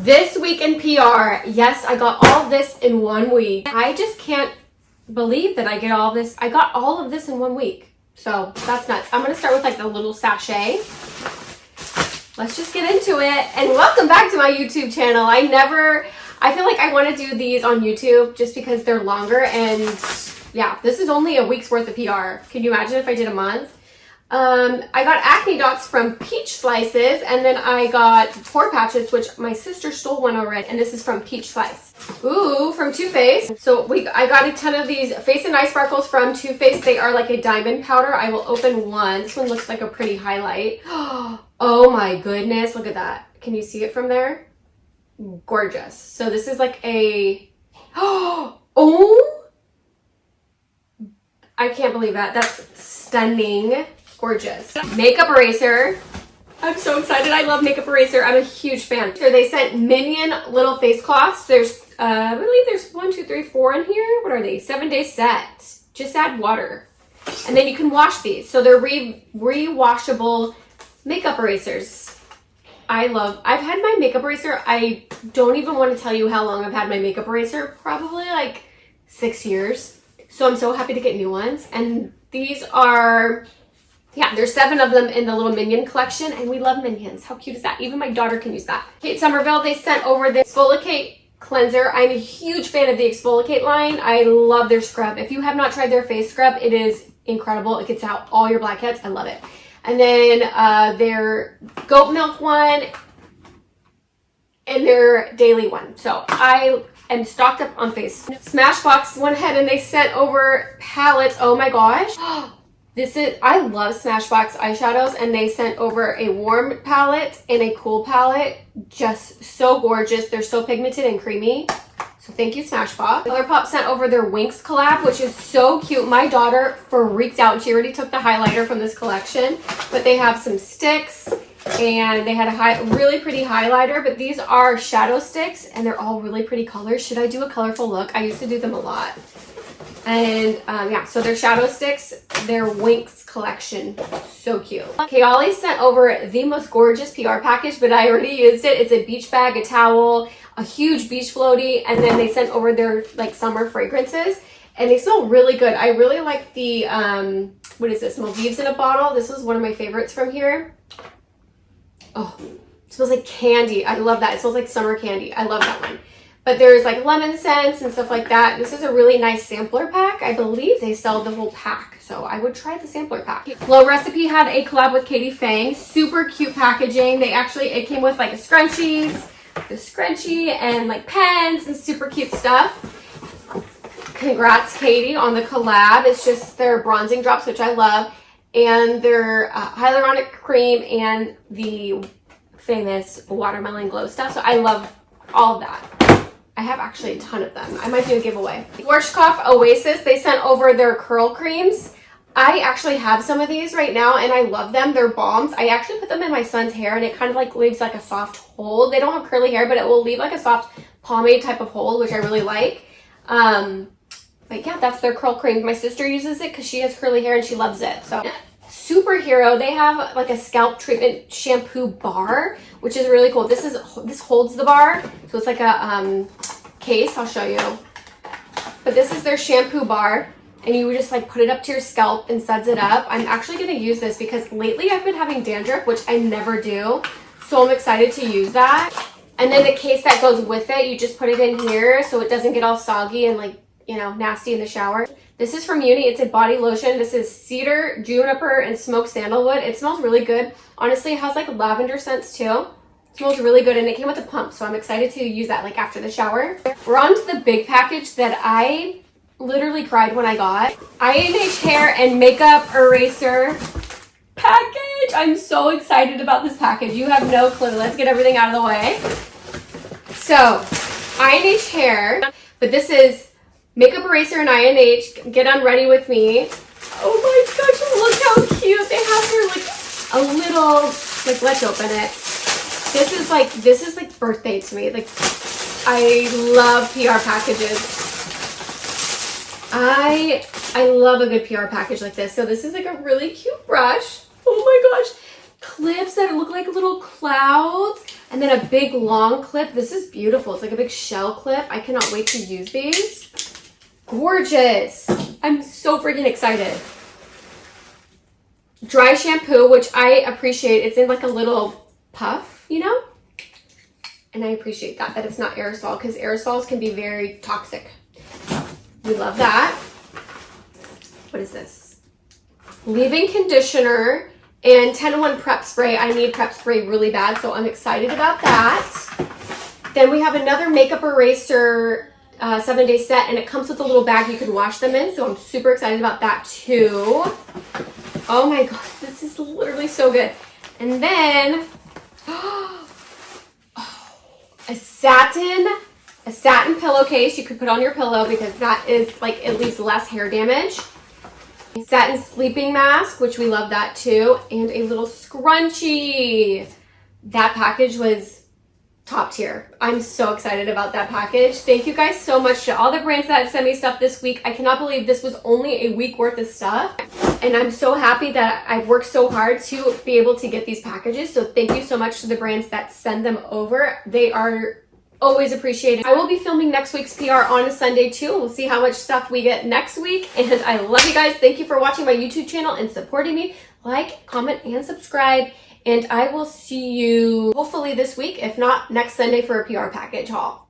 This week in PR, yes, I got all this in 1 week. I just can't believe that I get all this. I got all of this in 1 week. So that's nuts. I'm gonna start with like the little sachet. Let's just get into it. And welcome back to my YouTube channel. I feel like I want to do these on YouTube just because they're longer, and yeah, this is only a week's worth of PR. Can you imagine if I did a month? I got acne dots from Peach Slices, and then I got pore patches, which my sister stole one already, and this is from Peach Slice. Ooh, from Too Faced. So I got a ton of these Face and Eye Sparkles from Too Faced. They are like a diamond powder. I will open one. This one looks like a pretty highlight. Oh my goodness, look at that. Can you see it from there? Gorgeous. So this is like a, oh, I can't believe that. That's stunning. Gorgeous. Makeup eraser. I'm so excited. I love makeup eraser. I'm a huge fan. So they sent Minion little face cloths. There's, I believe there's 1, 2, 3, 4 in here. What are they? 7-day set. Just add water. And then you can wash these. So they're re-washable makeup erasers. I've had my makeup eraser. I don't even want to tell you how long I've had my makeup eraser. Probably like 6 years. So I'm so happy to get new ones. And these are, yeah, there's 7 of them in the little Minion collection, and we love Minions. How cute is that? Even my daughter can use that. Kate Somerville, they sent over the Exfoliate cleanser. I'm a huge fan of the Exfoliate line. I love their scrub. If you have not tried their face scrub, it is incredible. It gets out all your blackheads. I love it. And then their goat milk one and their daily one. So I am stocked up on face. Smashbox went ahead and they sent over palettes. Oh my gosh. I love Smashbox eyeshadows, and they sent over a warm palette and a cool palette. Just so gorgeous. They're so pigmented and creamy. So thank you, Smashbox. ColourPop sent over their Winx collab, which is so cute. My daughter freaked out. She already took the highlighter from this collection, but they have some sticks, and they had a really pretty highlighter, but these are shadow sticks, and they're all really pretty colors. Should I do a colorful look? I used to do them a lot. And yeah, so they're shadow sticks, their Winx collection, so cute. Kayali sent over the most gorgeous PR package, but I already used it. It's a beach bag, a towel, a huge beach floaty, and then they sent over their like summer fragrances, and they smell really good. I really like the, what is this, Maldives in a bottle. This was one of my favorites from here. Oh, it smells like candy. I love that. It smells like summer candy. I love that one. But there's like lemon scents and stuff like that. This is a really nice sampler pack. I believe they sell the whole pack, so I would try the sampler pack. Glow Recipe had a collab with Katie Fang. Super cute packaging. It came with like the scrunchie and like pens and super cute stuff. Congrats, Katie, on the collab. It's just their bronzing drops, which I love, and their hyaluronic cream and the famous watermelon glow stuff. So I love all of that. I have actually a ton of them. I might do a giveaway. Schwarzkopf Oasis, they sent over their curl creams. I actually have some of these right now, and I love them. They're bombs. I actually put them in my son's hair, and it kind of like leaves like a soft hold. They don't have curly hair, but it will leave like a soft pomade type of hold, which I really like. But yeah, that's their curl cream. My sister uses it because she has curly hair and she loves it. So Superhero, they have like a scalp treatment shampoo bar, which is really cool. This holds the bar, so it's like a case. I'll show you. But this is their shampoo bar, and you just like put it up to your scalp and suds it up. I'm actually going to use this because lately I've been having dandruff, which I never do, so I'm excited to use that. And then the case that goes with it, you just put it in here so it doesn't get all soggy and like, you know, nasty in the shower. This is from Uni. It's a body lotion. This is cedar, juniper, and smoked sandalwood. It smells really good. Honestly, it has like lavender scents too. It smells really good, and it came with a pump, so I'm excited to use that like after the shower. We're on to the big package that I literally cried when I got. INH Hair and Makeup Eraser package. I'm so excited about this package. You have no clue. Let's get everything out of the way. So, INH Hair, but this is Makeup Eraser and INH. Get Unready With Me. Oh my gosh, look how cute. They have their like a little, like, let's open it. This is like birthday to me. Like, I love PR packages. I love a good PR package like this. So this is like a really cute brush. Oh my gosh. clips that look like little clouds. And then a big long clip. This is beautiful. It's like a big shell clip. I cannot wait to use these. Gorgeous. I'm so freaking excited. Dry shampoo, which I appreciate. It's in like a little puff, you know? And I appreciate that it's not aerosol, because aerosols can be very toxic. We love that. What is this? Leave-in conditioner and 10-in-1 prep spray. I need prep spray really bad, so I'm excited about that. Then we have another makeup eraser 7-day set, and it comes with a little bag you can wash them in, so I'm super excited about that too. Oh my god, this is literally so good. And then a satin pillowcase you could put on your pillow, because that is like at least less hair damage. Satin sleeping mask, which we love that too, and a little scrunchie. That package was top tier. I'm so excited about that package. Thank you guys so much to all the brands that sent me stuff this week. I cannot believe this was only a week worth of stuff. And I'm so happy that I've worked so hard to be able to get these packages. So thank you so much to the brands that send them over. They are always appreciated. I will be filming next week's PR on a Sunday too. We'll see how much stuff we get next week. And I love you guys. Thank you for watching my YouTube channel and supporting me. Like, comment, and subscribe. And I will see you hopefully this week, if not next Sunday, for a PR package haul.